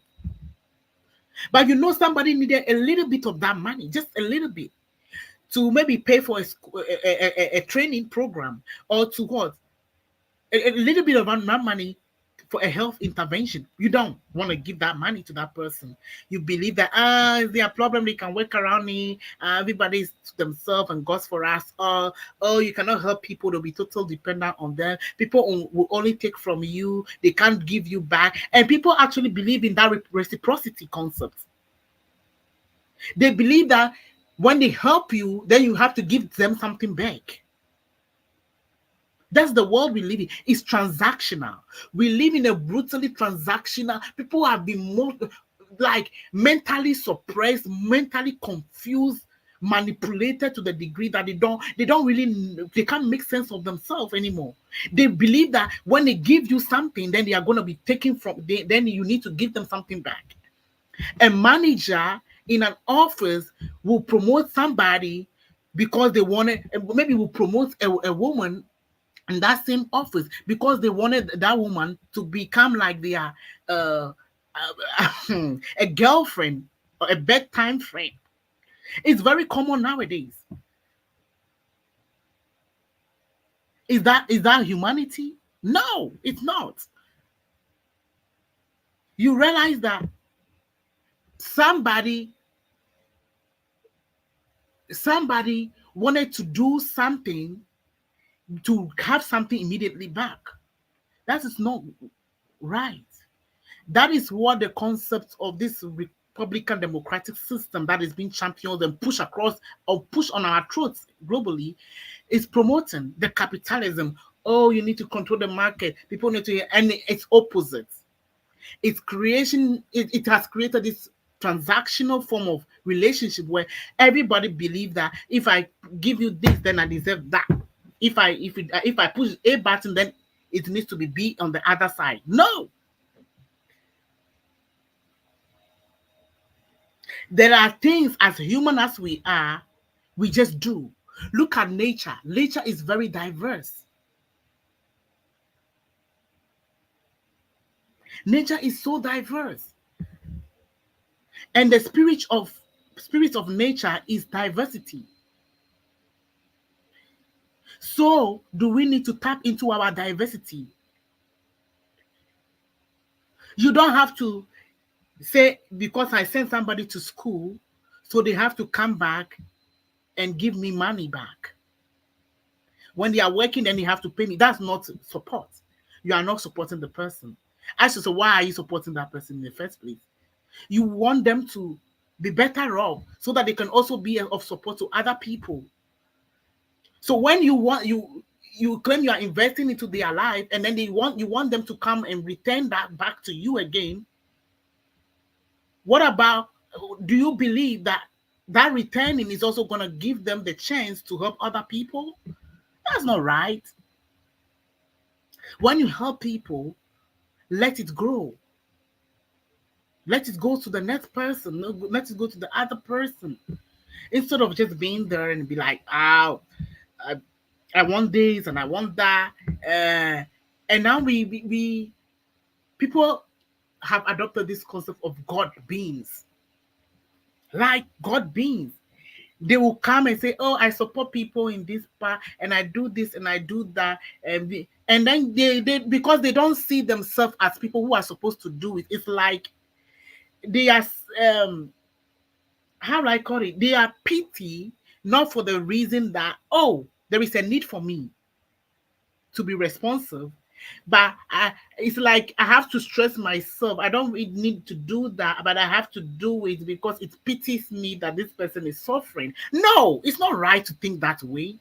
But you know somebody needed a little bit of that money, just a little bit, to maybe pay for a training program or to what? A little bit of that money for a health intervention. You don't want to give that money to that person. You believe that it's their problem, they can work around me. Everybody's to themselves and God's for us. Oh, you cannot help people to be total dependent on them. People will only take from you, they can't give you back. And people actually believe in that reciprocity concept. They believe that when they help you, then you have to give them something back. That's the world we live in. It's transactional. We live in a brutally transactional. People have been more like mentally suppressed, mentally confused, manipulated to the degree that they can't make sense of themselves anymore. They believe that when they give you something, then they are going to be taken from. Then you need to give them something back. A manager in an office will promote somebody because they want to. Maybe will promote a woman in that same office because they wanted that woman to become like their a girlfriend or a bedtime friend. It's very common nowadays. Is that humanity? No, it's not. You realize that somebody somebody wanted to do something to have something immediately back. That is not right. That is what the concept of this Republican democratic system that is being championed and pushed across or pushed on our throats globally is promoting the capitalism. Oh, you need to control the market. People need to, and it's opposite. It's creation. It has created this transactional form of relationship where everybody believes that if I give you this, then I deserve that. If I push A button, then it needs to be B on the other side. No, there are things as human as we are, we just do. Look at nature. Nature is very diverse. Nature is so diverse, and the spirit of nature is diversity. So, do we need to tap into our diversity? You don't have to say because I sent somebody to school, so they have to come back and give me money back. When they are working, then they have to pay me. That's not support. You are not supporting the person. I should say, why are you supporting that person in the first place? You want them to be better off so that they can also be of support to other people. So when you claim you are investing into their life, and then you want them to come and return that back to you again. What about, do you believe that that returning is also going to give them the chance to help other people? That's not right. When you help people, let it grow. Let it go to the next person. Let it go to the other person. Instead of just being there and be like, oh, I, I want this and I want that. And now we people have adopted this concept of God beings. Like God beings. They will come and say, "Oh, I support people in this part, and I do this and I do that," and then they because they don't see themselves as people who are supposed to do it. It's like they are how do I call it? They are pity, not for the reason that, oh, there is a need for me to be responsive, but it's like I have to stress myself. I don't really need to do that, but I have to do it because it pities me that this person is suffering. No, it's not right to think that way.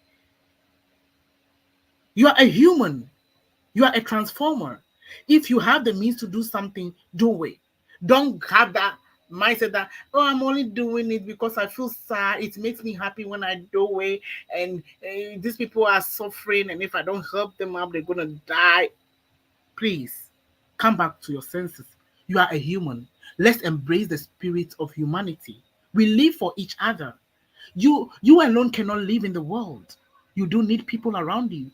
You are a human. You are a transformer. If you have the means to do something, do it. Don't have that mindset that, oh, I'm only doing it because I feel sad. It makes me happy when I do it. And these people are suffering. And if I don't help them up, they're going to die. Please come back to your senses. You are a human. Let's embrace the spirit of humanity. We live for each other. You alone cannot live in the world. You do need people around you.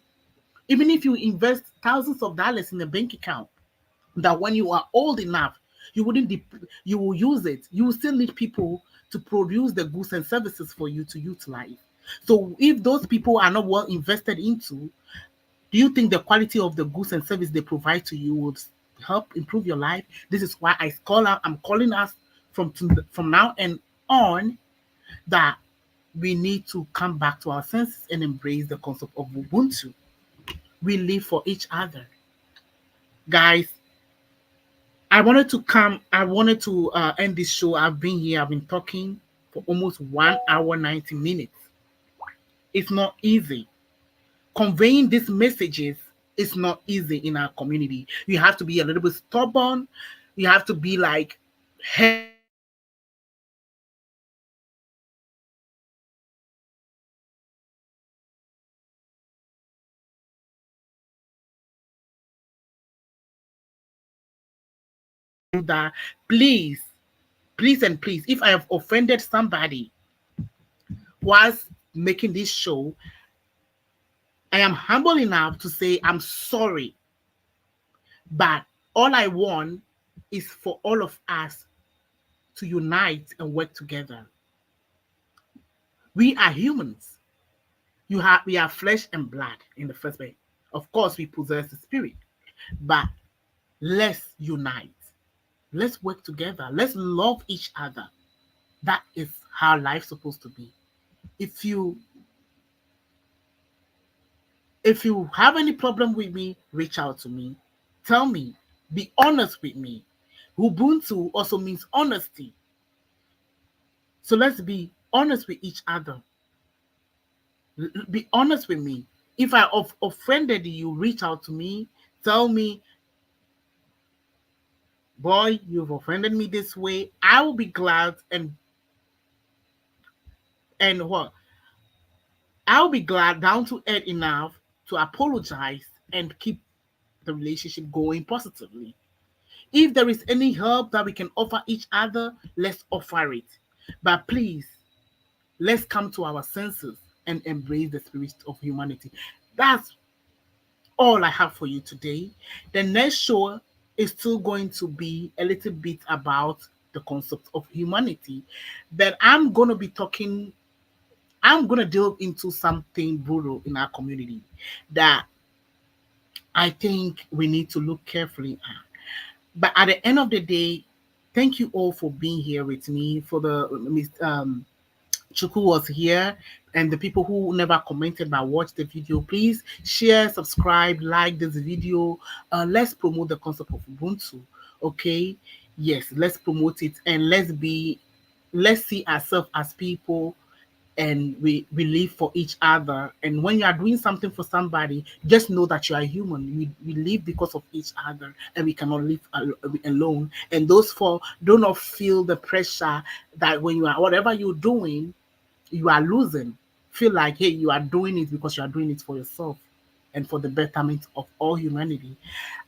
Even if you invest thousands of dollars in a bank account, that when you are old enough, you wouldn't you will use it. You will still need people to produce the goods and services for you to utilize. So if those people are not well invested into, do you think the quality of the goods and service they provide to you would help improve your life? This is why I'm calling us from now and on that we need to come back to our senses and embrace the concept of Ubuntu. We live for each other. Guys, I wanted to end this show. I've been talking for almost 1 hour, 90 minutes. It's not easy. Conveying these messages is not easy in our community. You have to be a little bit stubborn. You have to be like head on and do that. Please, please and please, if I have offended somebody whilst making this show, I am humble enough to say I'm sorry. But all I want is for all of us to unite and work together. We are humans. We are flesh and blood in the first place. Of course, we possess the spirit, but let's unite. Let's work together. Let's love each other. That is how life's supposed to be. If you if you have any problem with me, reach out to me. Tell me. Be honest with me. Ubuntu also means honesty. So let's be honest with each other. Be honest with me. If I offended you, reach out to me. Tell me boy, you've offended me this way. I will be glad and what? I'll be glad down to earth enough to apologize and keep the relationship going positively. If there is any help that we can offer each other, let's offer it. But please, let's come to our senses and embrace the spirit of humanity. That's all I have for you today. The next show is still going to be a little bit about the concept of humanity. But I'm going to delve into something brutal in our community that I think we need to look carefully at. But at the end of the day, thank you all for being here with me. For the Chuku was here, and the people who never commented but watched the video, please share, subscribe, like this video. Let's promote the concept of Ubuntu. Okay, yes, let's promote it, and let's see ourselves as people, and we live for each other. And when you are doing something for somebody, just know that you are human. We live because of each other, and we cannot live alone. And those four do not feel the pressure that when you are whatever you're doing, you are losing. Feel like, hey, you are doing it because you are doing it for yourself and for the betterment of all humanity.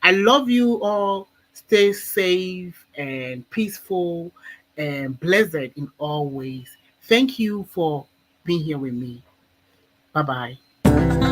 I love you all. Stay safe and peaceful and blessed in all ways. Thank you for being here with me. Bye bye.